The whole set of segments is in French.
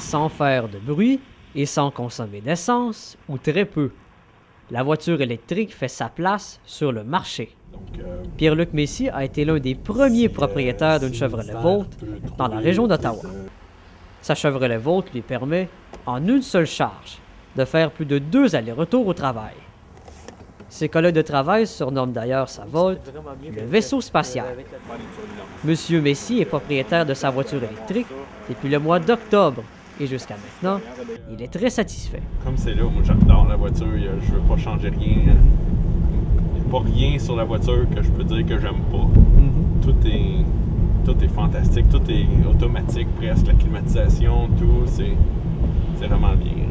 sans faire de bruit et sans consommer d'essence ou très peu. La voiture électrique fait sa place sur le marché. Pierre-Luc Messier a été l'un des premiers propriétaires d'une Chevrolet Volt dans la région d'Ottawa. Sa Chevrolet Volt lui permet, en une seule charge, de faire plus de 2 allers-retours au travail. Ses collègues de travail surnomment d'ailleurs sa Volt le vaisseau spatial. Monsieur Messier est propriétaire de sa voiture électrique depuis le mois d'octobre et jusqu'à maintenant, il est très satisfait. Comme c'est là, moi j'adore la voiture, je veux pas changer rien. Il n'y a pas rien sur la voiture que je peux dire que j'aime pas. Tout est fantastique, tout est automatique presque, la climatisation, tout, c'est vraiment bien.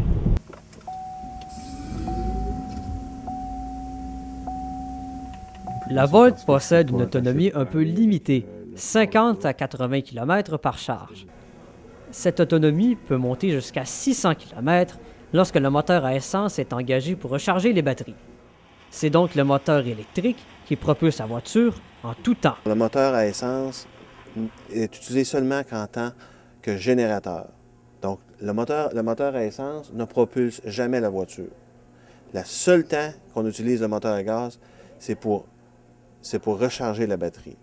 La Volt possède une autonomie un peu limitée, 50 à 80 km par charge. Cette autonomie peut monter jusqu'à 600 km lorsque le moteur à essence est engagé pour recharger les batteries. C'est donc le moteur électrique qui propulse la voiture en tout temps. Le moteur à essence est utilisé seulement en tant que générateur. Donc, le moteur à essence ne propulse jamais la voiture. Le seul temps qu'on utilise le moteur à gaz, c'est pour recharger la batterie.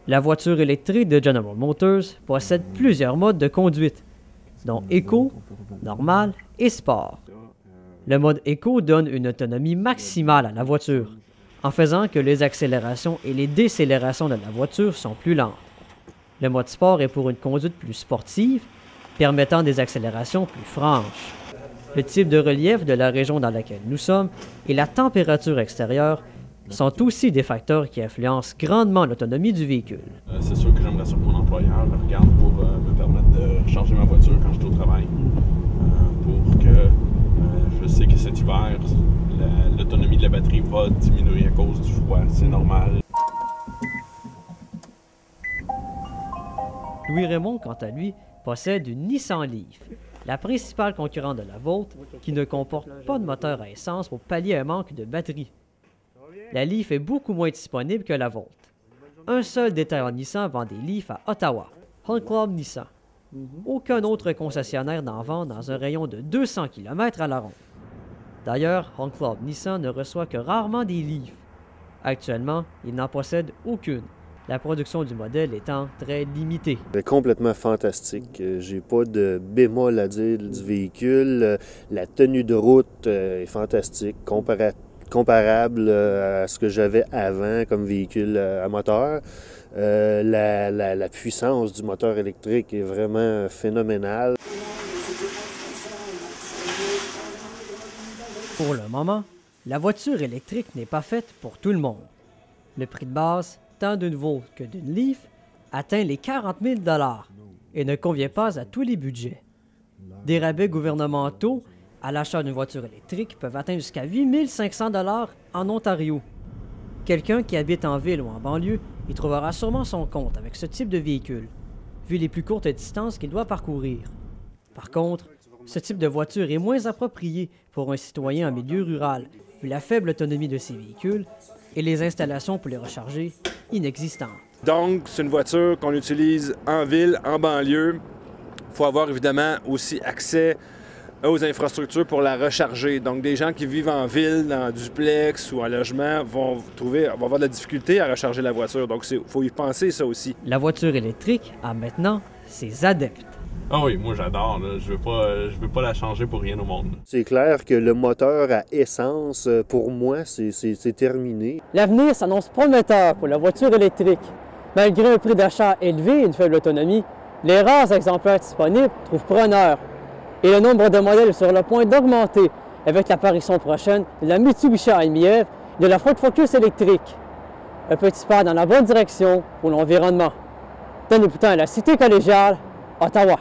La voiture électrique de General Motors possède plusieurs modes de conduite, dont Eco, Normal et Sport. Le mode Eco donne une autonomie maximale à la voiture, en faisant que les accélérations et les décélérations de la voiture sont plus lentes. Le mode Sport est pour une conduite plus sportive, permettant des accélérations plus franches. Le type de relief de la région dans laquelle nous sommes et la température extérieure sont aussi des facteurs qui influencent grandement l'autonomie du véhicule. C'est sûr que j'aimerais ça que mon employeur le regarde pour me permettre de recharger ma voiture quand je suis au travail. Pour que je sais que cet hiver, l'autonomie de la batterie va diminuer à cause du froid. C'est normal. Louis-Raymond, quant à lui, possède une Nissan Leaf, la principale concurrente de la Volt, qui ne comporte pas de moteur à essence pour pallier un manque de batterie. La Leaf est beaucoup moins disponible que la Volt. Un seul détaillant Nissan vend des Leaf à Ottawa, Hunt Club Nissan. Aucun autre concessionnaire n'en vend dans un rayon de 200 km à la ronde. D'ailleurs, Hunt Club Nissan ne reçoit que rarement des Leaf. Actuellement, il n'en possède aucune, la production du modèle étant très limitée. C'est complètement fantastique. J'ai pas de bémol à dire du véhicule. La tenue de route est fantastique, comparable à ce que j'avais avant comme véhicule à moteur. La puissance du moteur électrique est vraiment phénoménale. Pour le moment, la voiture électrique n'est pas faite pour tout le monde. Le prix de base, tant d'une Volt que d'une Leaf, atteint les 40 000 $ et ne convient pas à tous les budgets. Des rabais gouvernementaux à l'achat d'une voiture électrique peuvent atteindre jusqu'à 8 500 $ en Ontario. Quelqu'un qui habite en ville ou en banlieue y trouvera sûrement son compte avec ce type de véhicule, vu les plus courtes distances qu'il doit parcourir. Par contre, ce type de voiture est moins approprié pour un citoyen en milieu rural, vu la faible autonomie de ces véhicules et les installations pour les recharger inexistantes. Donc, c'est une voiture qu'on utilise en ville, en banlieue. Il faut avoir évidemment aussi accès aux infrastructures pour la recharger. Donc, des gens qui vivent en ville, dans duplex ou en logement, vont avoir de la difficulté à recharger la voiture. Donc, il faut y penser, ça aussi. La voiture électrique a maintenant ses adeptes. Ah oui, moi j'adore. Je veux pas la changer pour rien au monde. C'est clair que le moteur à essence, pour moi, c'est terminé. L'avenir s'annonce prometteur pour la voiture électrique. Malgré un prix d'achat élevé et une faible autonomie, les rares exemplaires disponibles trouvent preneur. Et le nombre de modèles est sur le point d'augmenter avec l'apparition prochaine de la Mitsubishi AMF et de la Ford Focus électrique. Un petit pas dans la bonne direction pour l'environnement. Tenez pourtant à la Cité collégiale, Ottawa.